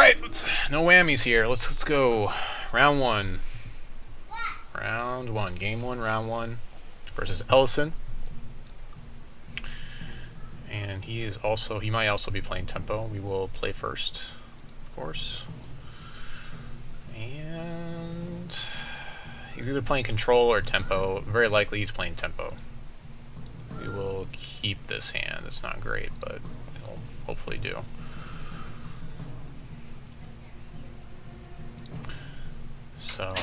Alright, no whammies here. Let's go. Round one. Game one, round one. Versus Ellison. And he might also be playing tempo. We will play first, of course. And he's either playing control or tempo. Very likely he's playing tempo. We will keep this hand. It's not great, but it'll hopefully do. So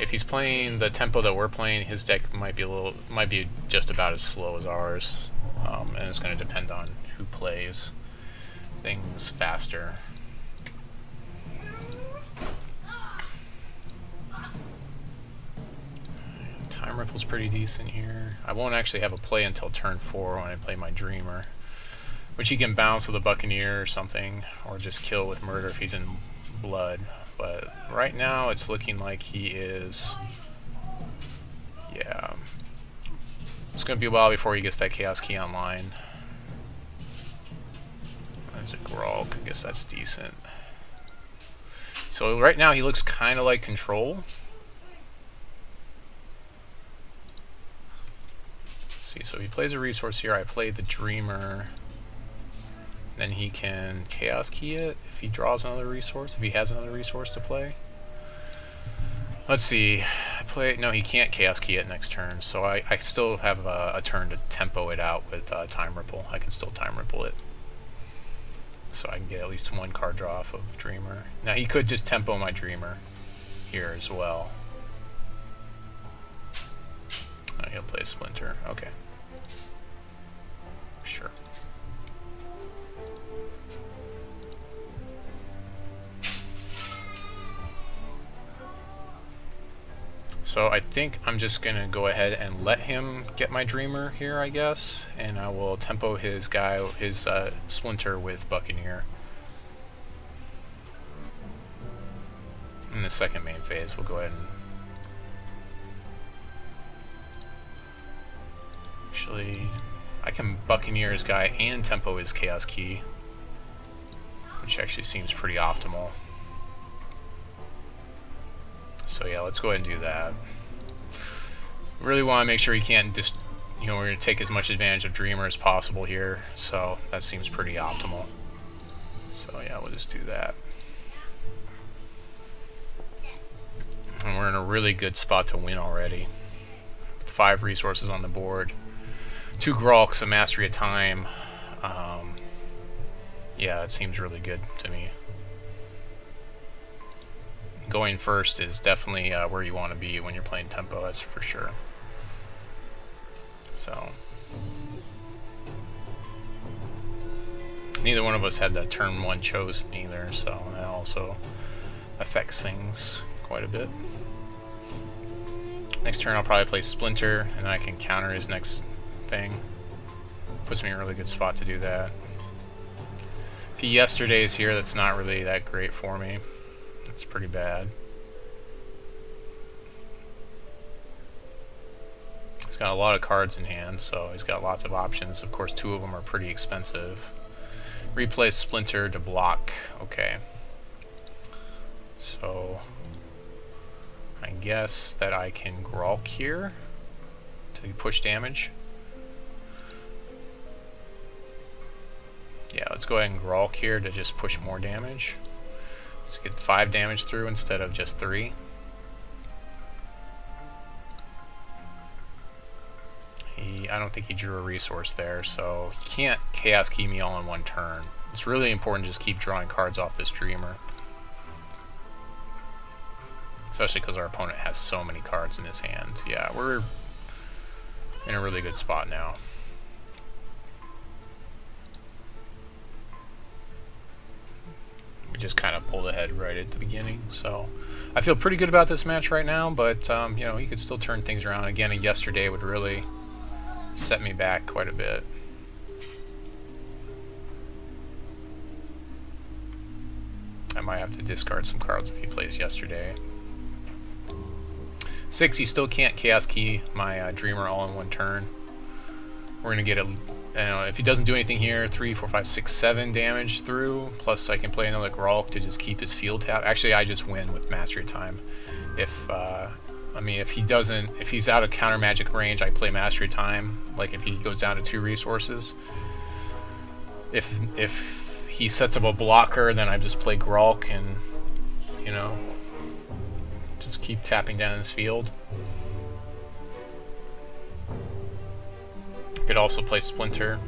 if he's playing the tempo that we're playing, his deck might be just about as slow as ours, and it's going to depend on who plays things faster. Time Ripple's pretty decent here. I won't actually have a play until turn 4 when I play my Dreamer, which he can bounce with a Buccaneer or something, or just kill with Murder if he's in blood. But right now it's looking like he is, yeah. It's going to be a while before he gets that Chaos Key online. There's a Gralk, I guess that's decent. So right now he looks kind of like control. Let's see, so if he plays a resource here, I play the Dreamer. Then he can Chaos Key it if he draws another resource, if he has another resource to play. Let's see. No, he can't Chaos Key it next turn, so I still have a turn to tempo it out with Time Ripple. I can still Time Ripple it. So I can get at least one card draw off of Dreamer. Now he could just tempo my Dreamer here as well. Oh, he'll play Splinter. Okay. Sure. So I think I'm just going to go ahead and let him get my Dreamer here, I guess, and I will tempo his Splinter with Buccaneer. In the second main phase, we'll go ahead and... Actually, I can Buccaneer his guy and tempo his Chaos Key, which actually seems pretty optimal. So yeah, let's go ahead and do that. Really want to make sure he can't we're going to take as much advantage of Dreamer as possible here, so that seems pretty optimal. So yeah, we'll just do that. And we're in a really good spot to win already. 5 resources on the board. 2 Gralks, a Mastery of Time. Yeah, that seems really good to me. Going first is definitely where you want to be when you're playing tempo, that's for sure. So neither one of us had that turn 1 chosen either, so that also affects things quite a bit. Next turn I'll probably play Splinter, and I can counter his next thing. Puts me in a really good spot to do that. If he Yesterdays here, that's not really that great for me. It's pretty bad. He's got a lot of cards in hand, so he's got lots of options. Of course, 2 of them are pretty expensive. Replay Splinter to block. Okay. So I guess that I can Gralk here to push damage. Yeah, let's go ahead and Gralk here to just push more damage. Let's get 5 damage through instead of just 3. I don't think he drew a resource there, so he can't Chaos Key me all in one turn. It's really important to just keep drawing cards off this Dreamer. Especially because our opponent has so many cards in his hand. Yeah, we're in a really good spot now. We just kind of pulled ahead right at the beginning, so I feel pretty good about this match right now, but you know, he could still turn things around. Again, a Yesterday would really set me back quite a bit. I might have to discard some cards if he plays Yesterday. 6, he still can't Chaos Key my Dreamer all in one turn. we're gonna get a, if he doesn't do anything here, 3, 4, 5, 6, 7 damage through. Plus, I can play another Gralk to just keep his field tap. Actually, I just win with Mastery of Time. If I mean, if he's out of Countermagic range, I play Mastery of Time. Like if he goes down to 2 resources. If he sets up a blocker, then I just play Gralk and, you know, just keep tapping down his field. Could also play Splinter.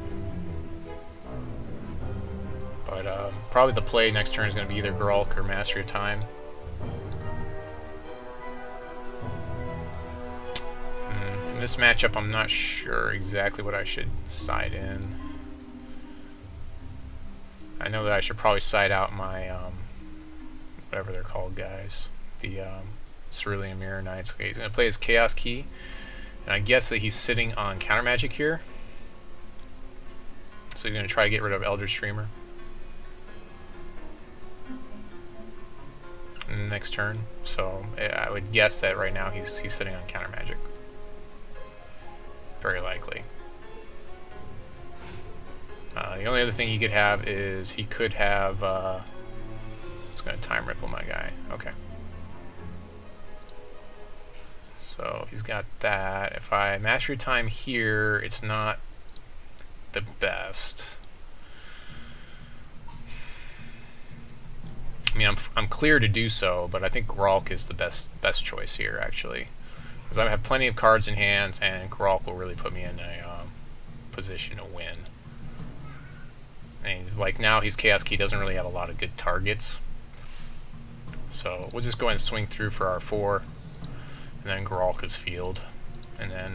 But probably the play next turn is going to be either Gralk or Mastery of Time. In this matchup, I'm not sure exactly what I should side in. I know that I should probably side out my, whatever they're called, guys. The Cerulean Mirror Knights. Okay, he's going to play his Chaos Key. And I guess that he's sitting on Countermagic here. So he's going to try to get rid of Eldritch Streamer. Next turn. So I would guess that right now he's sitting on Countermagic. Very likely. The only other thing he could have is he could have... it's going to Time Ripple my guy. Okay. So he's got that. If I Mastery Time here, it's not the best. I mean, I'm clear to do so, but I think Gralk is the best choice here, actually. Because I have plenty of cards in hand, and Gralk will really put me in a position to win. And like now, his Chaos Key doesn't really have a lot of good targets. So we'll just go ahead and swing through for our 4, and then Gralk his field, and then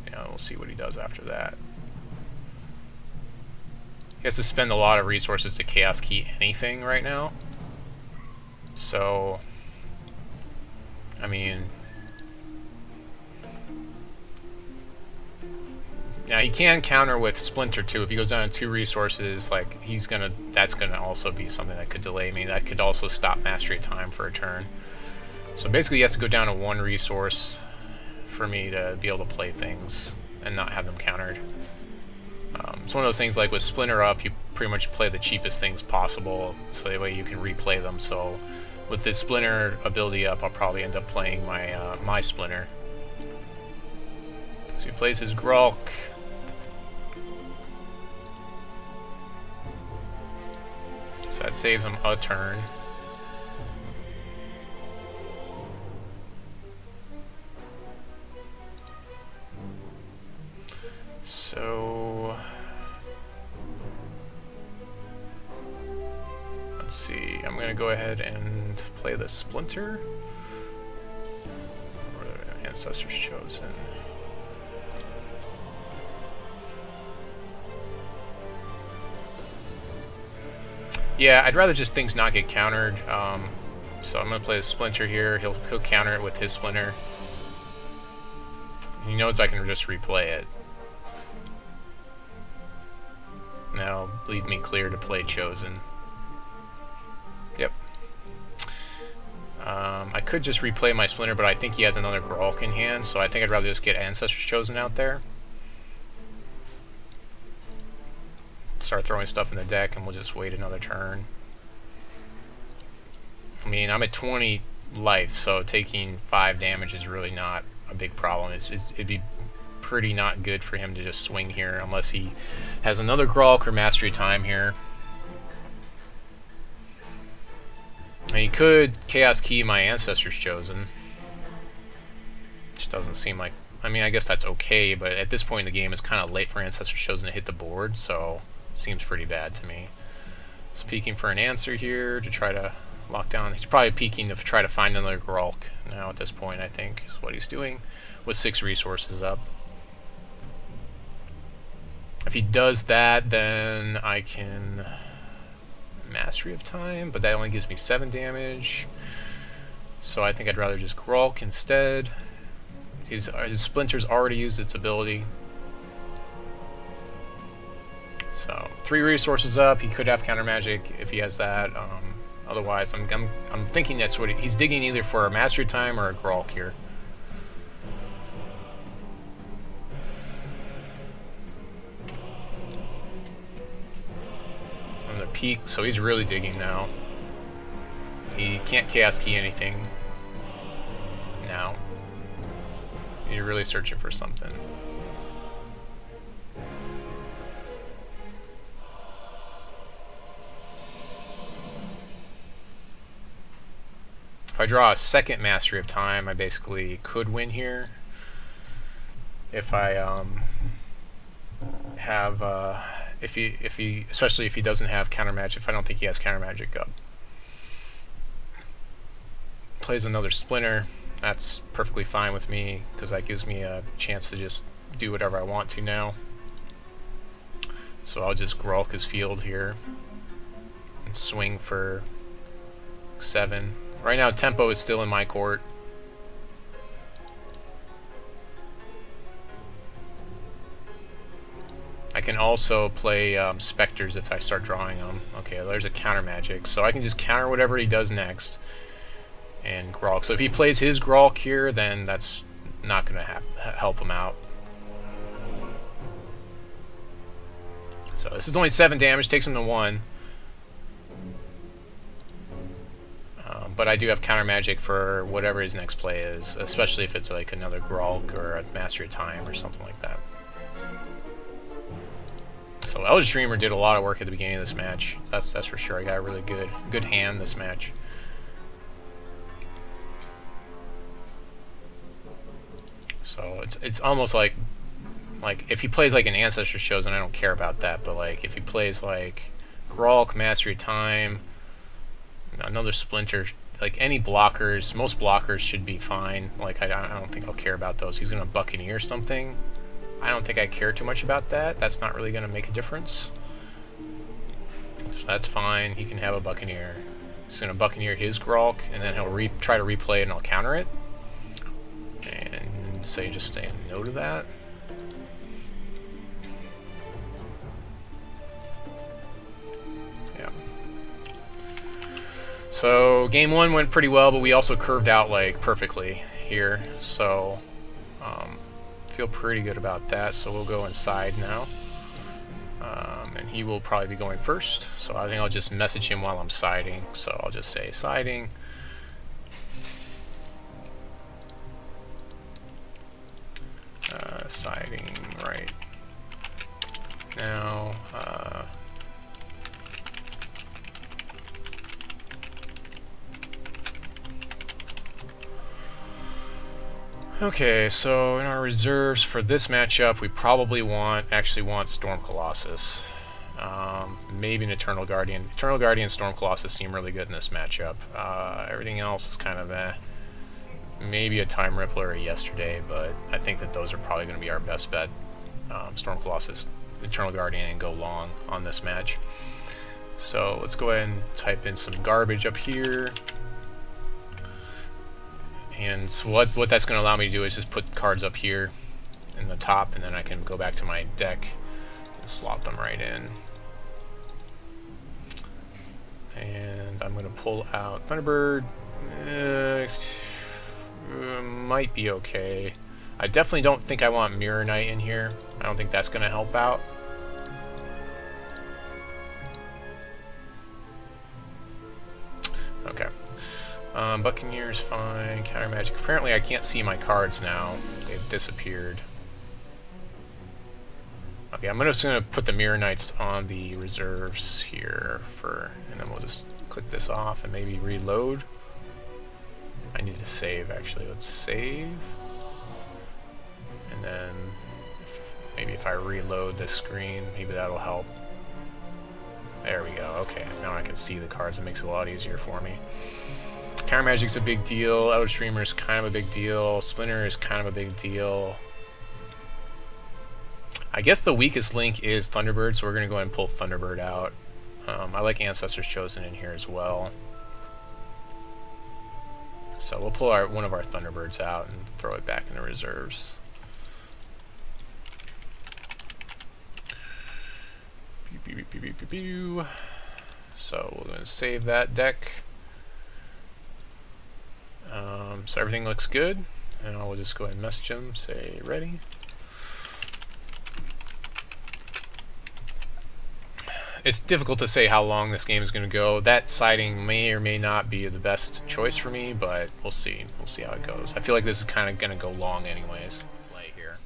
you know, we'll see what he does after that. He has to spend a lot of resources to Chaos Key anything right now. So, I mean, now he can counter with Splinter too. If he goes down to 2 resources, like that's gonna also be something that could delay me. That could also stop Mastery of Time for a turn. So basically, he has to go down to 1 resource for me to be able to play things and not have them countered. It's one of those things like with Splinter up, you pretty much play the cheapest things possible, so that way you can replay them. So with this Splinter ability up, I'll probably end up playing my my Splinter. So he plays his Gralk. So that saves him a turn. So let's see. I'm going to go ahead and play the Splinter. Or Ancestors Chosen. Yeah, I'd rather just things not get countered. So I'm going to play the Splinter here. He'll counter it with his Splinter. He knows I can just replay it. Now leave me clear to play Chosen. Yep. I could just replay my Splinter, but I think he has another Gralk in hand, so I think I'd rather just get Ancestors Chosen out there. Start throwing stuff in the deck, and we'll just wait another turn. I mean, I'm at 20 life, so taking 5 damage is really not a big problem. It'd be pretty not good for him to just swing here unless he has another Gralk or Mastery Time here. And he could Chaos Key my Ancestors Chosen, which doesn't seem like... I mean, I guess that's okay, but at this point in the game, it's kind of late for Ancestors Chosen to hit the board, so it seems pretty bad to me. He's peeking for an answer here to try to lock down. He's probably peeking to try to find another Gralk now at this point, I think, is what he's doing, with 6 resources up. If he does that, then I can Mastery of Time, but that only gives me 7 damage. So I think I'd rather just Gralk instead. His Splinter's already used its ability. So 3 resources up. He could have Countermagic if he has that. Otherwise, I'm thinking that's what he's digging, either for a Mastery of Time or a Gralk here. peak, so he's really digging now. He can't chaos key anything now. You're really searching for something. If I draw a second Mastery of Time, I basically could win here. If I have, especially if he doesn't have Countermagic, if I don't think he has Countermagic up. Plays another Splinter, that's perfectly fine with me, because that gives me a chance to just do whatever I want to now. So I'll just Gralk his field here, and swing for 7. Right now, tempo is still in my court. I can also play Specters if I start drawing them. Okay, there's a Countermagic, so I can just counter whatever he does next and Gralk. So if he plays his Gralk here, then that's not going to help him out. So this is only 7 damage, takes him to 1. But I do have Countermagic for whatever his next play is, especially if it's like another Gralk or a Mastery of Time or something like that. So Eldritch Dreamer did a lot of work at the beginning of this match. That's for sure. I got a really good hand this match. So it's almost like if he plays like an Ancestors Chosen, I don't care about that. But like if he plays like Gralk, Mastery of Time, another Splinter, like any blockers, most blockers should be fine. Like I don't think I'll care about those. He's gonna Buccaneer something. I don't think I care too much about that. That's not really gonna make a difference. So that's fine. He can have a Buccaneer. He's gonna Buccaneer his Gralk, and then he'll try to replay it, and I'll counter it. And say just say no to that. So game 1 went pretty well, but we also curved out like perfectly here, so feel pretty good about that. So we'll go inside now, and he will probably be going first, so I think I'll just message him while I'm siding. So I'll just say siding, siding right now. Okay, so in our reserves for this matchup, we probably actually want Storm Colossus. Maybe an Eternal Guardian. Eternal Guardian and Storm Colossus seem really good in this matchup. Everything else is kind of maybe a Time Rippler or a Yesterday, but I think that those are probably going to be our best bet. Storm Colossus, Eternal Guardian, and go long on this match. So let's go ahead and type in some garbage up here. And so what that's going to allow me to do is just put cards up here in the top, and then I can go back to my deck and slot them right in. And I'm going to pull out Thunderbird. Might be okay. I definitely don't think I want Mirror Knight in here. I don't think that's going to help out. Okay. Buccaneer's fine. Countermagic. Apparently I can't see my cards now. They've disappeared. Okay, I'm just going to put the Mirror Knights on the reserves here and then we'll just click this off and maybe reload. I need to save actually. Let's save. And then maybe if I reload this screen, maybe that'll help. There we go. Okay, now I can see the cards. It makes it a lot easier for me. Countermagic's a big deal. Eldritch Dreamer is kind of a big deal. Splinter is kind of a big deal. I guess the weakest link is Thunderbird, so we're going to go ahead and pull Thunderbird out. I like Ancestors Chosen in here as well. So we'll pull one of our Thunderbirds out and throw it back in the reserves. So we're going to save that deck. So everything looks good, and I'll just go ahead and message him, say ready. it's difficult to say how long this game is going to go. That siding may or may not be the best choice for me, but we'll see. We'll see how it goes. I feel like this is kind of going to go long anyways. Play here.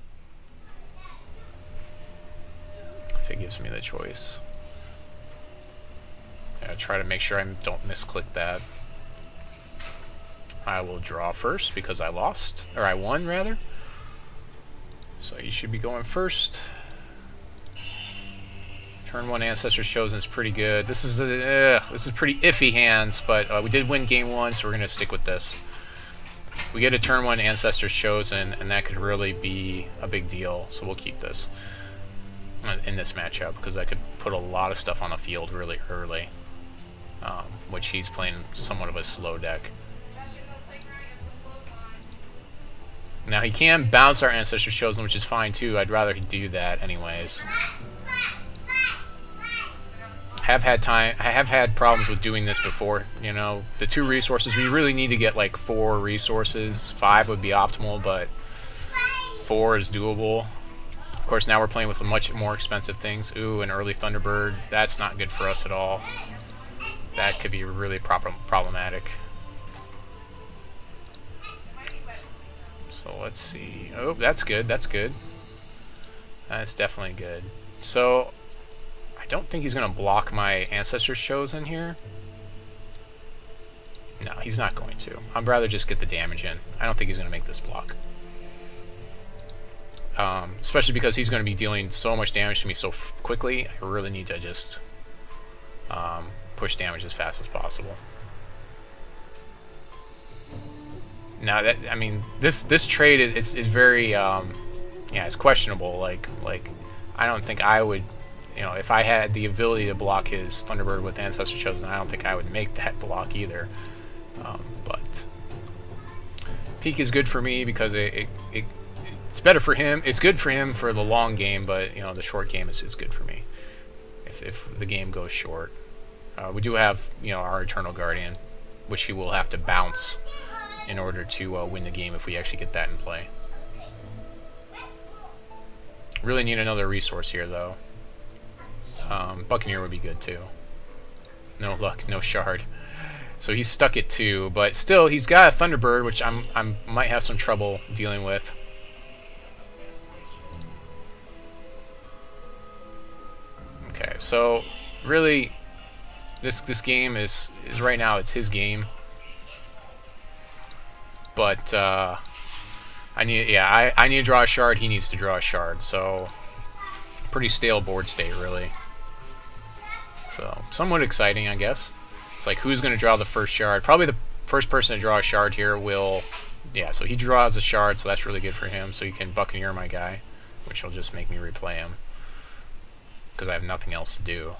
If it gives me the choice. I'll try to make sure I don't misclick that. I will draw first because I lost, or I won rather. So you should be going first. Turn 1 Ancestors Chosen is pretty good. This is pretty iffy hands, but we did win game 1, so we're gonna stick with this. We get a turn 1 Ancestors Chosen, and that could really be a big deal. So we'll keep this in this matchup because I could put a lot of stuff on the field really early, which he's playing somewhat of a slow deck. Now he can bounce our Ancestors Chosen, which is fine too. I'd rather he do that anyways. I have had problems with doing this before. You know, the 2 resources, we really need to get like 4 resources. 5 would be optimal, but 4 is doable. Of course, now we're playing with much more expensive things. Ooh, an early Thunderbird. That's not good for us at all. That could be really problematic. So let's see. Oh, that's good. That's good. That's definitely good. So I don't think he's going to block my Ancestors Chosen here. No, he's not going to. I'd rather just get the damage in. I don't think he's going to make this block. Especially because he's going to be dealing so much damage to me so quickly. I really need to just push damage as fast as possible. Now that, I mean, this trade is very yeah, it's questionable. Like I don't think I would, you know, if I had the ability to block his Thunderbird with Ancestor Chosen, I don't think I would make that block either. But Peak is good for me because it's better for him. It's good for him for the long game, but you know, the short game is good for me. If the game goes short, we do have, you know, our Eternal Guardian, which he will have to bounce in order to win the game if we actually get that in play. Really need another resource here, though. Buccaneer would be good, too. No luck, no shard. So he's stuck at 2, but still, he's got a Thunderbird, which I might have some trouble dealing with. Okay, so really, this game is right now, it's his game. But I need to draw a shard. He needs to draw a shard. So pretty stale board state, really. So somewhat exciting, I guess. It's like, who's going to draw the first shard? Probably the first person to draw a shard here will. Yeah. So he draws a shard, so that's really good for him. So he can Buccaneer my guy, which will just make me replay him because I have nothing else to do.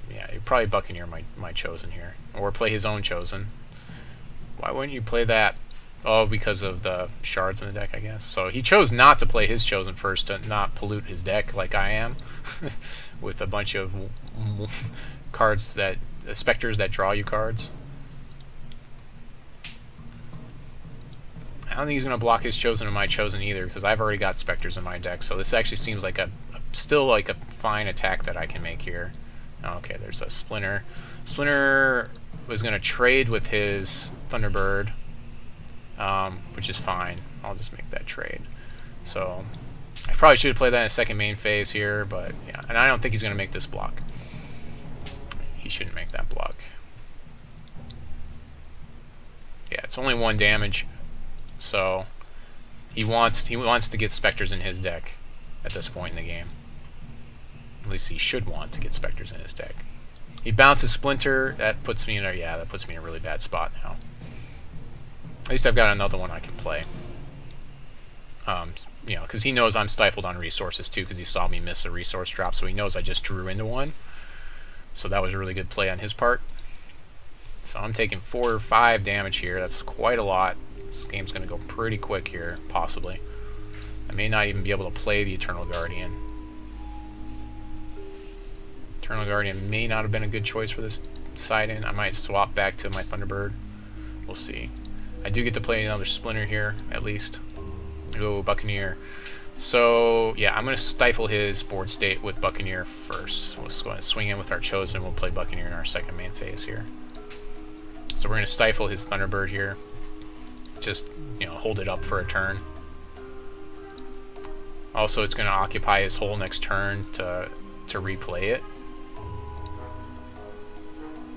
Yeah, you probably Buccaneer my Chosen here, or play his own Chosen. Why wouldn't you play that? Oh, because of the shards in the deck, I guess. So he chose not to play his Chosen first to not pollute his deck like I am, with a bunch of cards that specters that draw you cards. I don't think he's going to block his Chosen and my Chosen either, because I've already got specters in my deck. So this actually seems like still like a fine attack that I can make here. Okay, there's a Splinter. Splinter was going to trade with his Thunderbird, which is fine. I'll just make that trade. So I probably should have played that in a second main phase here, but yeah, and I don't think he's going to make this block. He shouldn't make that block. Yeah, it's only 1 damage, so he wants to get specters in his deck at this point in the game. At least he should want to get specters in his deck. He bounces Splinter. That puts me in a really bad spot now. At least I've got another one I can play. You know, because he knows I'm stifled on resources too, because he saw me miss a resource drop, so he knows I just drew into one. So that was a really good play on his part. So I'm taking 4 or 5 damage here. That's quite a lot. This game's going to go pretty quick here, possibly. I may not even be able to play the Eternal Guardian. Eternal Guardian may not have been a good choice for this side-in. I might swap back to my Thunderbird. We'll see. I do get to play another Splinter here, at least. Go Buccaneer. So, yeah, I'm going to stifle his board state with Buccaneer first. We'll go ahead and swing in with our Chosen. We'll play Buccaneer in our second main phase here. So we're going to stifle his Thunderbird here. Just, you know, hold it up for a turn. Also, it's going to occupy his whole next turn to replay it.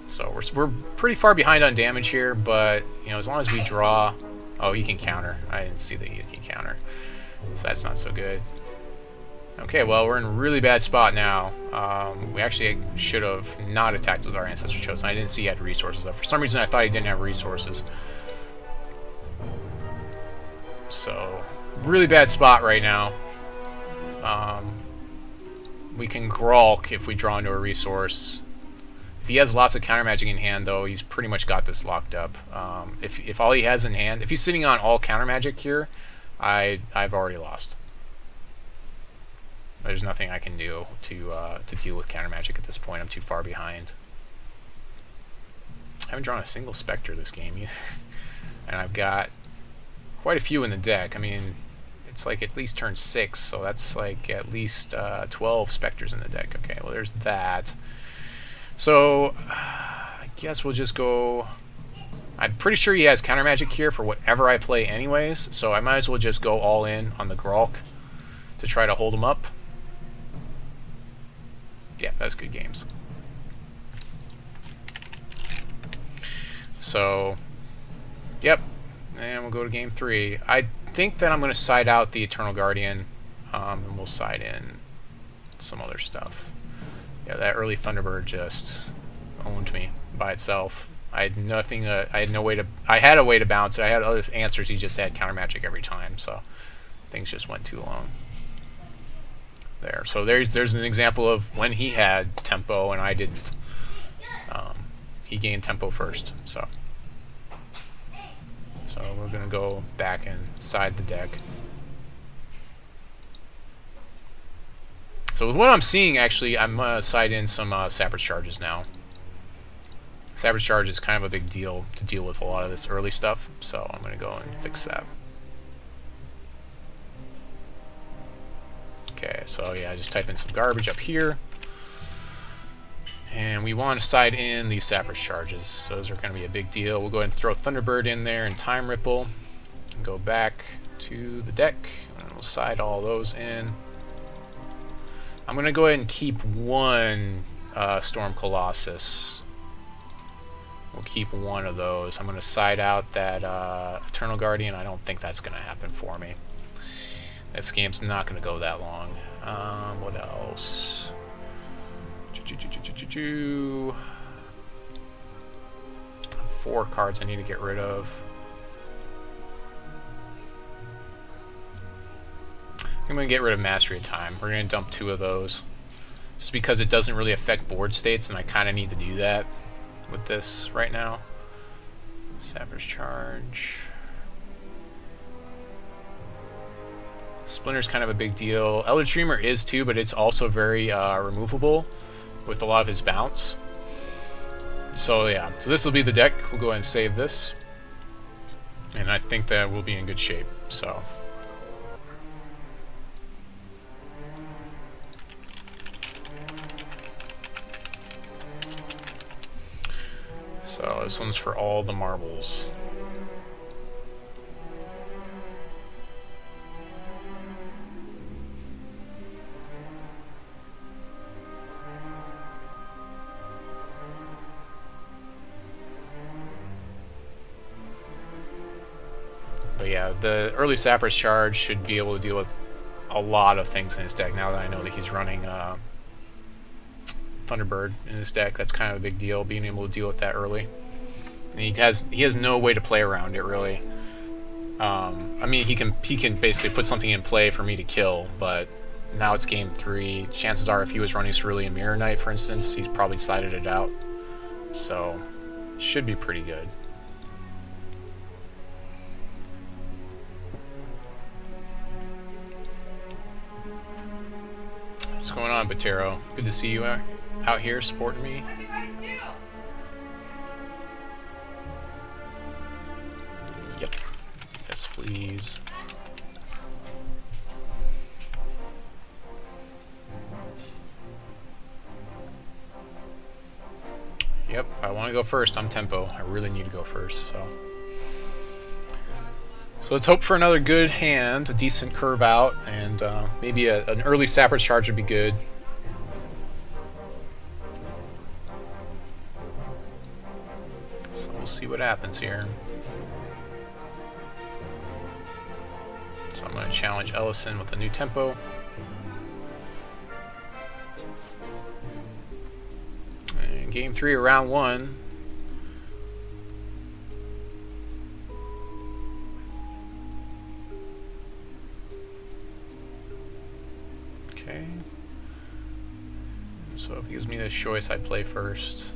So we're pretty far behind on damage here, but, you know, as long as we draw... Oh, he can counter. I didn't see that he can counter. So that's not so good. Okay, well, we're in a really bad spot now. We actually should have not attacked with our Ancestor Chosen. I didn't see he had resources, though. For some reason, I thought he didn't have resources. So, really bad spot right now. We can Gralk if we draw into a resource. If he has lots of Countermagic in hand, though, he's pretty much got this locked up. If all he has in hand... If he's sitting on all Countermagic here, I've already lost. There's nothing I can do to deal with Countermagic at this point. I'm too far behind. I haven't drawn a single Spectre this game either. And I've got quite a few in the deck. I mean, it's like at least turn 6, so that's like at least 12 Spectres in the deck. Okay, well, there's that. So, I guess we'll just go... I'm pretty sure he has Countermagic here for whatever I play anyways, so I might as well just go all in on the Gralk to try to hold him up. Yeah, that's good games. So, yep, and we'll go to game 3. I think that I'm going to side out the Eternal Guardian, and we'll side in some other stuff. Yeah, that early Thunderbird just owned me by itself. I had nothing. I had no way to. I had a way to bounce it. I had other answers. He just had Countermagic every time, so things just went too long. There. So there's an example of when he had tempo and I didn't. He gained tempo first. So we're gonna go back and side the deck. So with what I'm seeing, actually, I'm gonna side in some Sappers Charges now. Sappers Charge is kind of a big deal to deal with a lot of this early stuff, so I'm going to go and fix that. Okay, so yeah, just type in some garbage up here. And we want to side in these Sappers Charges. So those are going to be a big deal. We'll go ahead and throw Thunderbird in there and Time Ripple. And go back to the deck, and we'll side all those in. I'm going to go ahead and keep one Storm Colossus. We'll keep one of those. I'm going to side out that Eternal Guardian. I don't think that's going to happen for me. This game's not going to go that long. What else? 4 cards I need to get rid of. I'm going to get rid of Mastery of Time. We're going to dump 2 of those. Just because it doesn't really affect board states, and I kind of need to do that with this right now. Sappers Charge. Splinter's kind of a big deal. Eldritch Dreamer is too, but it's also very removable with a lot of his bounce. So yeah, so this will be the deck. We'll go ahead and save this. And I think that we'll be in good shape. So this one's for all the marbles. But yeah, the early Sapper's Charge should be able to deal with a lot of things in his deck now that I know that he's running Thunderbird in his deck. That's kind of a big deal, being able to deal with that early. And he has no way to play around it, really. I mean, he can basically put something in play for me to kill, but now it's game 3. Chances are, if he was running Cerulean Mirror Knight, for instance, he's probably sided it out. So, should be pretty good. What's going on, Botero? Good to see you out here supporting me. What do you guys do? Yep. Yes, please. Yep, I want to go first. I'm tempo. I really need to go first, so let's hope for another good hand, a decent curve out, and maybe an early Sappers Charge would be good. So we'll see what happens here. So I'm going to challenge Ellison with a new tempo. And game 3 of round 1. Okay. So if he gives me this choice, I'd play first.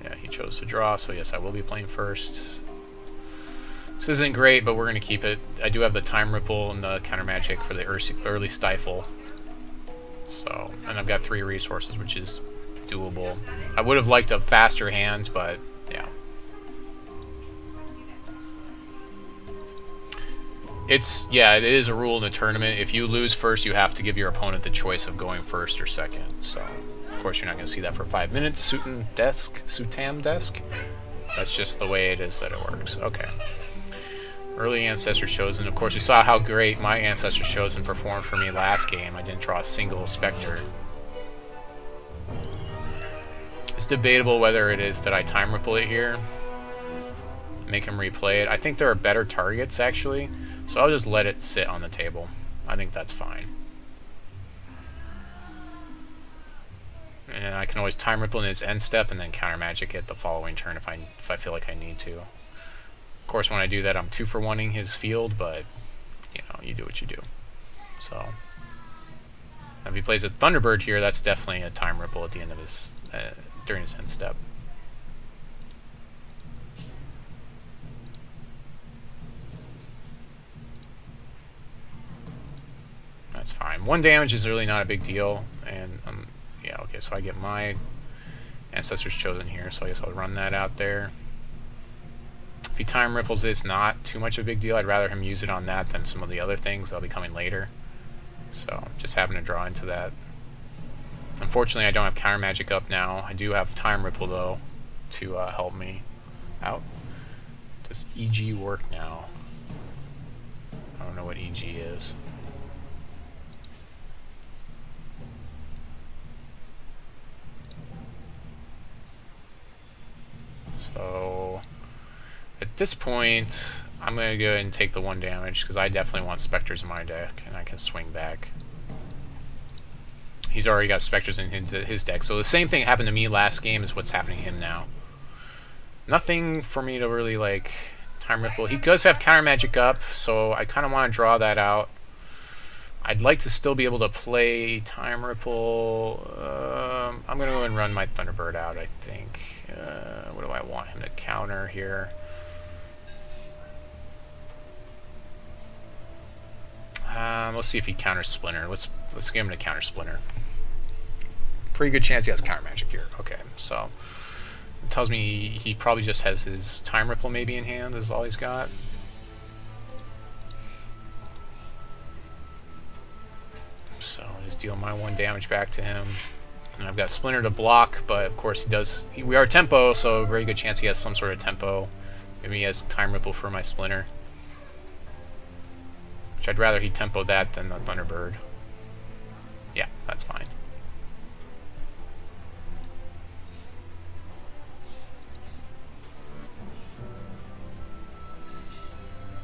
Yeah, he chose to draw, so yes, I will be playing first. This isn't great, but we're going to keep it. I do have the Time Ripple and the Countermagic for the early Stifle. So, and I've got 3 resources, which is doable. I would have liked a faster hand, but yeah. It is a rule in the tournament. If you lose first, you have to give your opponent the choice of going first or second. So, of course, you're not going to see that for 5 minutes. Sutam desk. That's just the way it is that it works. Okay. Early Ancestors Chosen. Of course, we saw how great my Ancestors Chosen performed for me last game. I didn't draw a single Spectre. It's debatable whether it is that I Time Ripple it here, make him replay it. I think there are better targets, actually, so I'll just let it sit on the table. I think that's fine. And I can always Time Ripple in his end step and then Countermagic it the following turn if I feel like I need to. Of course, when I do that, I'm 2 for 1-ing his field, but, you know, you do what you do. So, if he plays a Thunderbird here, that's definitely a Time Ripple at the end of his, during his end step. That's fine. 1 damage is really not a big deal, and, yeah, okay, so I get my Ancestors Chosen here, so I guess I'll run that out there. If he Time Ripples it, it's not too much of a big deal. I'd rather him use it on that than some of the other things that'll be coming later. So, just having to draw into that. Unfortunately, I don't have Countermagic up now. I do have Time Ripple, though, to help me out. Does EG work now? I don't know what EG is. So, at this point, I'm going to go ahead and take the 1 damage, because I definitely want Spectres in my deck, and I can swing back. He's already got Spectres in his deck, so the same thing happened to me last game is what's happening to him now. Nothing for me to really, like, Time Ripple. He does have Countermagic up, so I kind of want to draw that out. I'd like to still be able to play Time Ripple. I'm going to go and run my Thunderbird out, I think. What do I want him to counter here? Let's see if he counters Splinter. Let's get him to counter Splinter. Pretty good chance he has Countermagic here. Okay, so it tells me he probably just has his Time Ripple maybe in hand. This is all he's got. So I'll just deal my 1 damage back to him. And I've got Splinter to block, but of course he does. We are tempo, so very good chance he has some sort of tempo. Maybe he has Time Ripple for my Splinter. Which I'd rather he tempo that than the Thunderbird. Yeah, that's fine.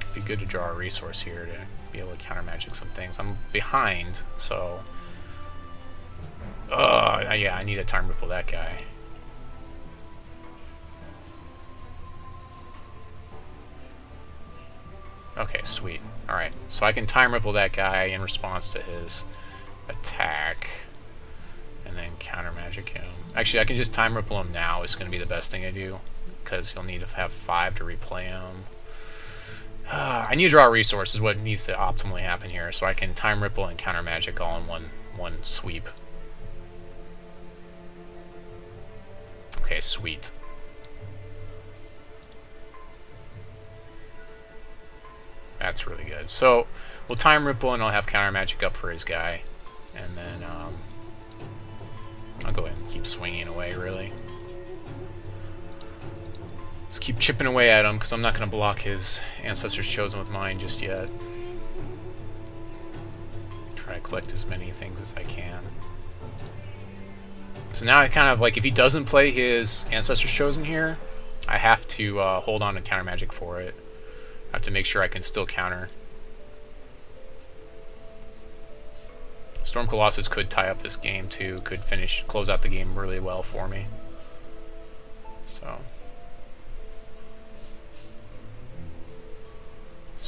It'd be good to draw a resource here to be able to Countermagic some things. I'm behind, so... yeah, I need to Time Ripple that guy. Okay, sweet. Alright, so I can Time Ripple that guy in response to his attack. And then Countermagic him. Actually, I can just Time Ripple him now. It's going to be the best thing I do. Because he'll need to have 5 to replay him. I need to draw a resource is what needs to optimally happen here. So I can Time Ripple and Countermagic all in one sweep. Okay, sweet. That's really good. So we'll Time Ripple and I'll have Countermagic up for his guy. And then I'll go ahead and keep swinging away, really. Just keep chipping away at him, because I'm not going to block his Ancestors Chosen with mine just yet. Try to collect as many things as I can. So now I kind of, like, if he doesn't play his Ancestors Chosen here, I have to hold on to Countermagic for it. I have to make sure I can still counter. Storm Colossus could tie up this game too, could close out the game really well for me. So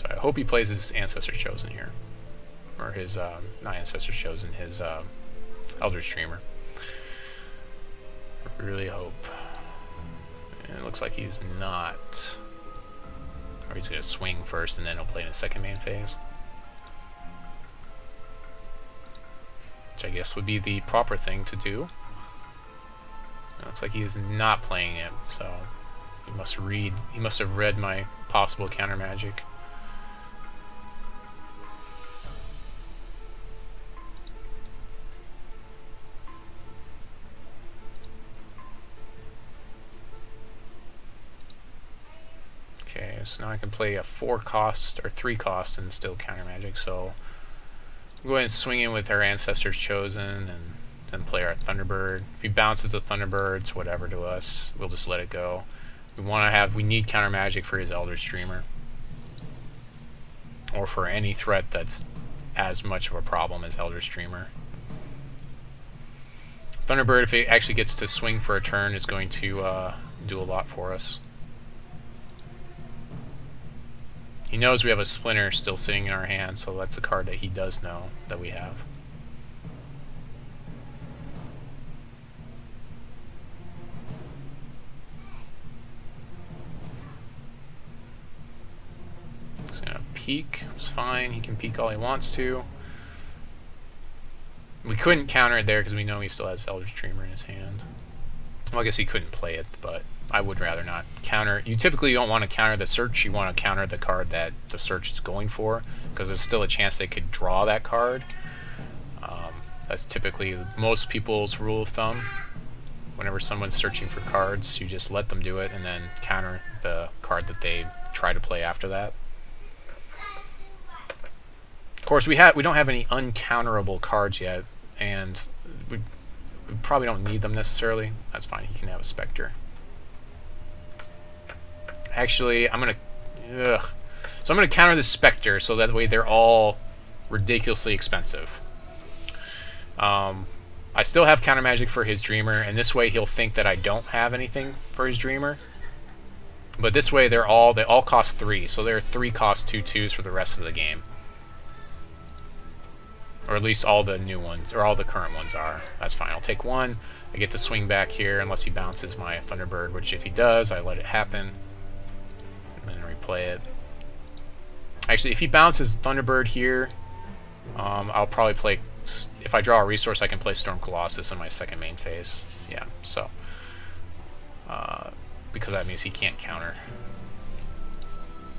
I hope he plays his Ancestors Chosen here. Or his, not Ancestors Chosen, his Eldritch Dreamer. I really hope. And it looks like he's not. Or he's going to swing first and then he'll play in his second main phase. Which I guess would be the proper thing to do. It looks like he is not playing it, so he must have read my possible counter magic. Okay, so now I can play a 4-cost or 3-cost and still counter magic, so we'll go ahead and swing in with our Ancestors Chosen and then play our Thunderbird. If he bounces the Thunderbird, it's whatever to us. We'll just let it go. We need counter magic for his Eldritch Dreamer. Or for any threat that's as much of a problem as Eldritch Dreamer. Thunderbird, if it actually gets to swing for a turn, is going to do a lot for us. He knows we have a Splinter still sitting in our hand, so that's a card that he does know that we have. He's gonna peek. It's fine. He can peek all he wants to. We couldn't counter it there because we know he still has Eldritch Dreamer in his hand. Well, I guess he couldn't play it, but I would rather not counter. You typically don't want to counter the search. You want to counter the card that the search is going for, because there's still a chance they could draw that card. That's typically most people's rule of thumb. Whenever someone's searching for cards, you just let them do it and then counter the card that they try to play after that. Of course, we don't have any uncounterable cards yet, and we probably don't need them necessarily. That's fine. He can have a Spectre. Actually, I'm gonna counter the Spectre, so that way they're all ridiculously expensive. I still have counter magic for his Dreamer, and this way he'll think that I don't have anything for his Dreamer. But this way they all cost 3, so they're 3-cost 2/2s for the rest of the game. Or at least all the new ones, or all the current ones are. That's fine. I'll take 1. I get to swing back here unless he bounces my Thunderbird, which if he does, I let it happen. And then replay it. Actually, if he bounces Thunderbird here, I'll probably play... If I draw a resource, I can play Storm Colossus in my second main phase. Yeah, so... because that means he can't counter.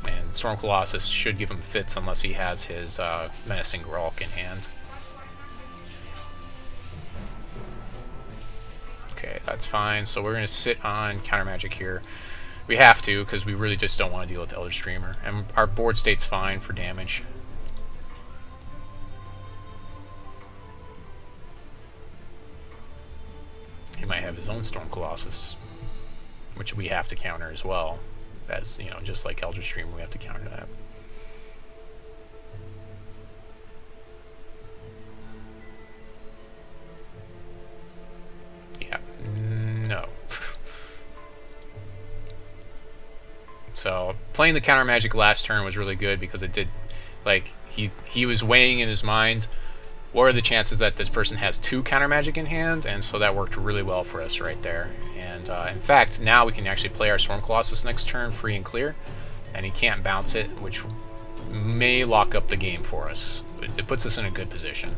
And Storm Colossus should give him fits unless he has his Menacing Gralk in hand. Okay, that's fine. So we're going to sit on Counter Magic here. We have to, because we really just don't want to deal with the Eldritch Dreamer. And our board state's fine for damage. He might have his own Storm Colossus, which we have to counter as well. As, you know, just like Eldritch Dreamer, we have to counter that. Yeah, no. So, playing the counter magic last turn was really good because it did, like, he was weighing in his mind, what are the chances that this person has 2 counter magic in hand, and so that worked really well for us right there. And in fact, now we can actually play our Storm Colossus next turn free and clear, and he can't bounce it, which may lock up the game for us. It puts us in a good position.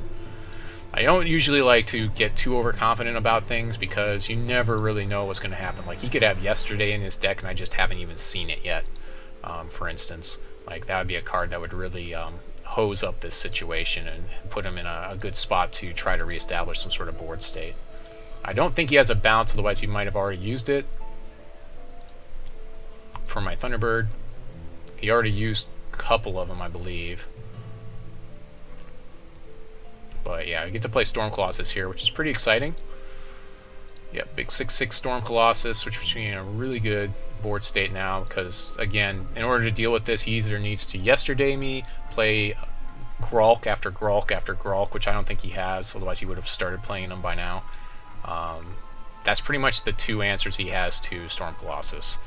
I don't usually like to get too overconfident about things because you never really know what's going to happen. Like, he could have Yesterday in his deck and I just haven't even seen it yet, for instance. Like, that would be a card that would really hose up this situation and put him in a good spot to try to reestablish some sort of board state. I don't think he has a bounce, otherwise he might have already used it for my Thunderbird. He already used a couple of them, I believe. But yeah, we get to play Storm Colossus here, which is pretty exciting. Yeah, big 6/6 Storm Colossus, which is in a really good board state now, because, again, in order to deal with this, he either needs to yesterday me, play Gralk after Gralk after Gralk, which I don't think he has, otherwise he would have started playing them by now. That's pretty much the two answers he has to Storm Colossus.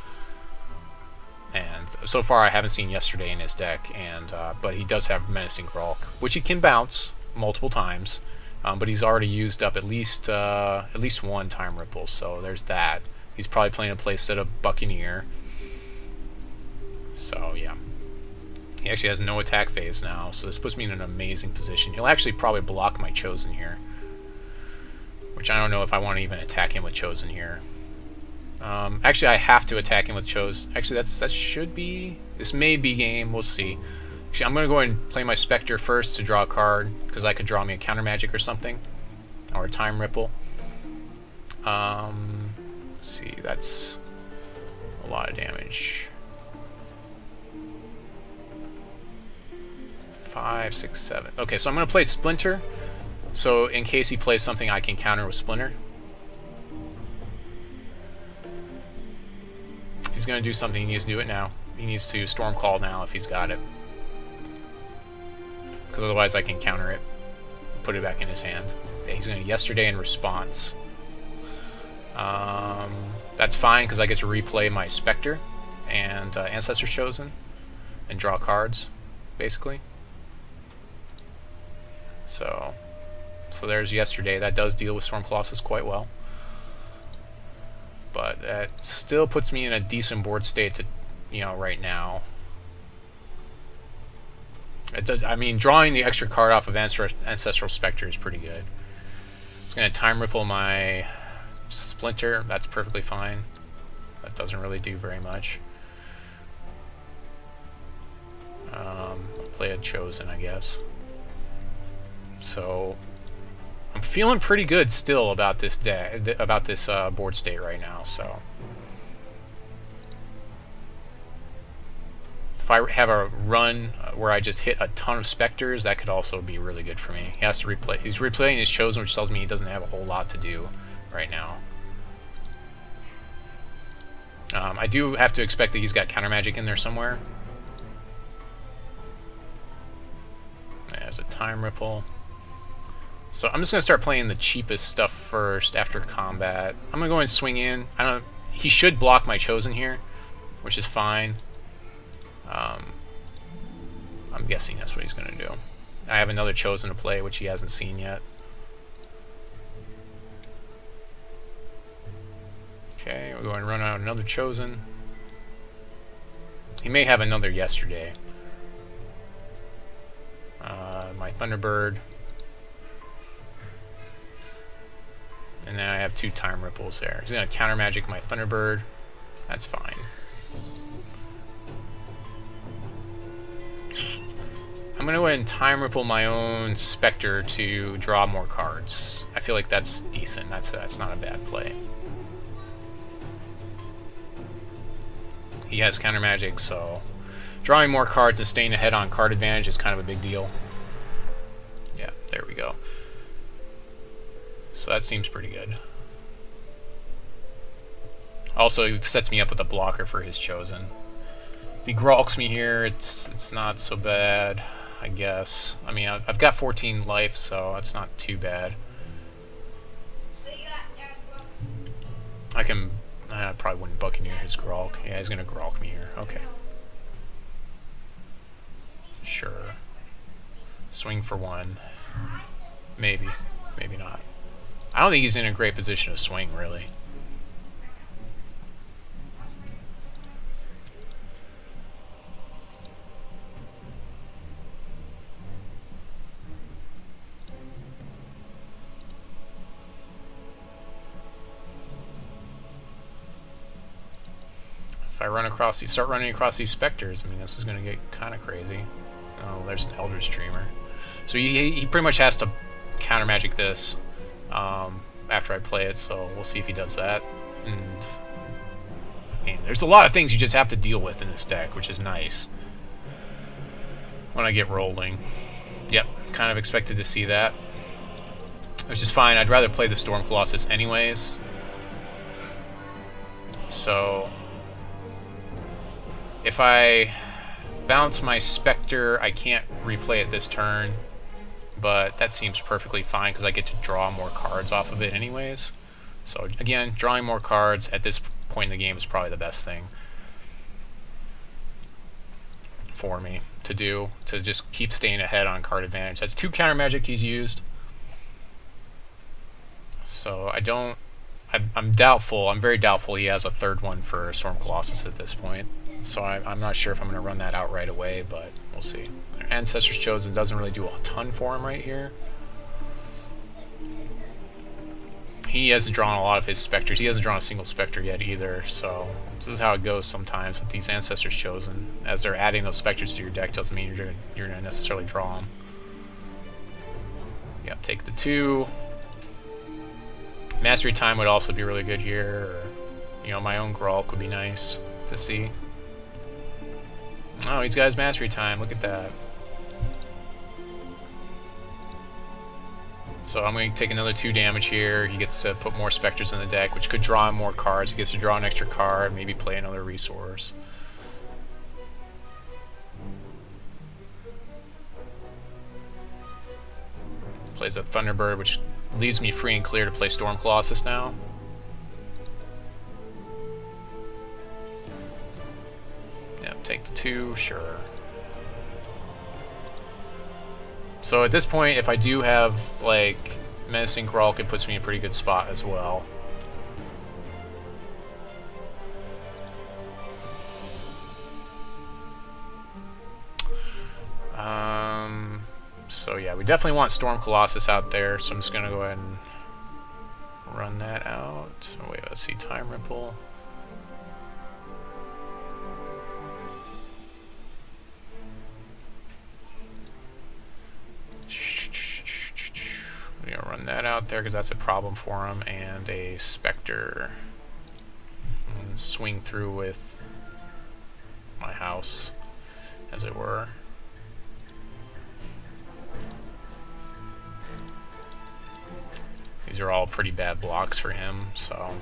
And so far I haven't seen yesterday in his deck, and but he does have Menacing Gralk, which he can bounce multiple times. But he's already used up at least one Time Ripple, so there's that. He's probably playing a playset of Buccaneer. So yeah, he actually has no attack phase now, so this puts me in an amazing position. He'll actually probably block my Chosen here, which I don't know if I want to even attack him with Chosen here. Actually, I have to attack him with Chosen. Actually, that should be. This may be game. We'll see. Actually, I'm going to go ahead and play my Spectre first to draw a card, because I could draw me a Countermagic or something. Or a Time Ripple. Let's see, that's a lot of damage. 5, 6, 7. Okay, so I'm going to play Splinter. So in case he plays something, I can counter with Splinter. If he's going to do something, he needs to do it now. He needs to Storm Call now if he's got it. Because otherwise I can counter it, put it back in his hand. Yeah, he's going to yesterday in response. That's fine because I get to replay my Spectre and Ancestor's Chosen and draw cards, basically. So there's yesterday. That does deal with Storm Colossus quite well. But that still puts me in a decent board state to, right now. It does. I mean, drawing the extra card off of Ancestral Spectre is pretty good. It's going to Time Ripple my Splinter. That's perfectly fine. That doesn't really do very much. I'll play a Chosen, I guess. So I'm feeling pretty good still about this board state right now. So if I have a run where I just hit a ton of Spectres, that could also be really good for me. He has to replay. He's replaying his Chosen, which tells me he doesn't have a whole lot to do right now. I do have to expect that he's got Countermagic in there somewhere. There's a Time Ripple. So I'm just going to start playing the cheapest stuff first after combat. I'm going to go and swing in. He should block my Chosen here, which is fine. I'm guessing that's what he's going to do. I have another Chosen to play, which he hasn't seen yet. Okay, we'll go and run out another Chosen. He may have another yesterday. My Thunderbird. And then I have 2 Time Ripples there. He's going to Countermagic my Thunderbird. That's fine. I'm going to go ahead and Time Ripple my own Spectre to draw more cards. I feel like that's decent. That's not a bad play. He has Countermagic, so drawing more cards and staying ahead on card advantage is kind of a big deal. Yeah, there we go. So that seems pretty good. Also, it sets me up with a blocker for his Chosen. If he Gralks me here, it's not so bad, I guess. I mean, I've got 14 life, so it's not too bad. I probably wouldn't Buccaneer his Gralk. Yeah, he's gonna Gralk me here. Okay. Sure. Swing for 1. Maybe. Maybe not. I don't think he's in a great position to swing, really. If I start running across these Spectres, I mean, this is going to get kind of crazy. Oh, there's an Eldritch Dreamer. So he pretty much has to Countermagic this. after I play it, so we'll see if he does that. And I mean, there's a lot of things you just have to deal with in this deck, which is nice when I get rolling. Yep, kind of expected to see that, which is fine. I'd rather play the Storm Colossus anyways. So if I bounce my Spectre, I can't replay it this turn, but that seems perfectly fine because I get to draw more cards off of it anyways. So again, drawing more cards at this point in the game is probably the best thing for me to do, to just keep staying ahead on card advantage. That's 2 Countermagic he's used. So I'm doubtful, I'm very doubtful he has a third one for Storm Colossus at this point. So I'm not sure if I'm going to run that out right away, but we'll see. Ancestors Chosen doesn't really do a ton for him right here. He hasn't drawn a lot of his Spectres. He hasn't drawn a single Spectre yet either, so this is how it goes sometimes with these Ancestors Chosen. As they're adding those Spectres to your deck doesn't mean you're going to necessarily draw them. Yep, take the 2. Mastery Time would also be really good here, or, you know, my own Gralk would be nice to see. Oh, he's got his Mastery Time, look at that. So I'm going to take another 2 damage here. He gets to put more Spectres in the deck, which could draw him more cards. He gets to draw an extra card, maybe play another resource. Plays a Thunderbird, which leaves me free and clear to play Storm Colossus now. Yep, take the 2, sure. So at this point, if I do have, like, Menacing Gralk, it puts me in a pretty good spot as well. So yeah, we definitely want Storm Colossus out there, so I'm just going to go ahead and run that out. Oh, wait, let's see, Time Ripple. We're going to run that out there because that's a problem for him, and a Spectre. And swing through with my house, as it were. These are all pretty bad blocks for him, so...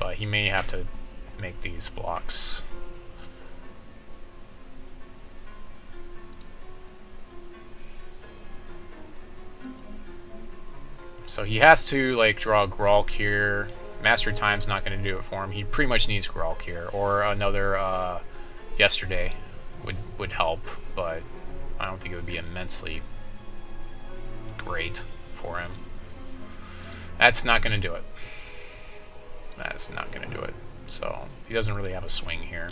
But he may have to make these blocks. So he has to, like, draw Gralk here. Master Time's not going to do it for him. He pretty much needs Gralk here, or another Yesterday would help, but I don't think it would be immensely great for him. That's not going to do it. That's not going to do it. So he doesn't really have a swing here.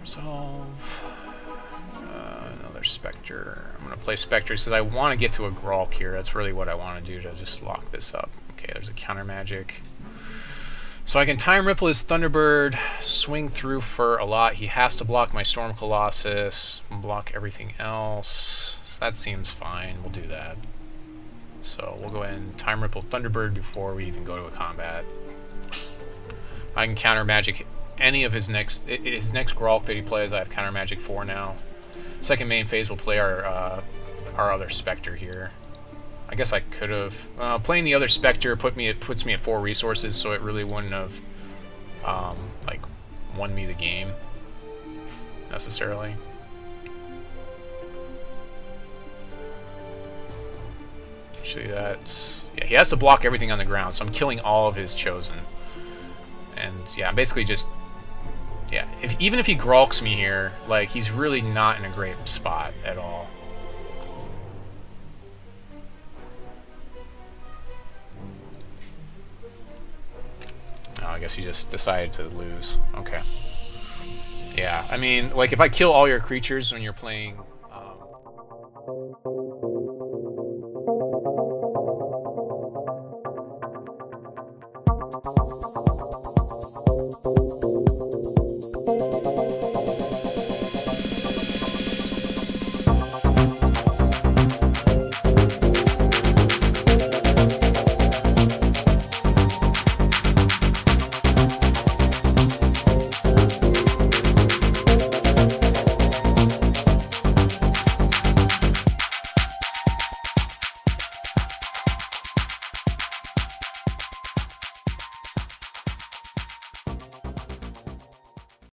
Resolve. Another Spectre. I'm going to play Spectre because I want to get to a Gralk here. That's really what I want to do to just lock this up. Okay, there's a Countermagic. So I can Time Ripple his Thunderbird, swing through for a lot. He has to block my Storm Colossus, block everything else. So that seems fine. We'll do that. So we'll go ahead and Time Ripple Thunderbird before we even go to a combat. I can Countermagic any of his next Gralk that he plays. I have Countermagic 4 now. Second main phase we'll play our other Spectre here. I guess I could have playing the other Spectre puts me at 4 resources, so it really wouldn't have like won me the game necessarily. Actually, that's yeah. He has to block everything on the ground, so I'm killing all of his Chosen. And yeah, I'm basically just yeah. Even if he Gralks me here, like he's really not in a great spot at all. guess you just decided to lose. Okay. Yeah, I mean, like, if I kill all your creatures when you're playing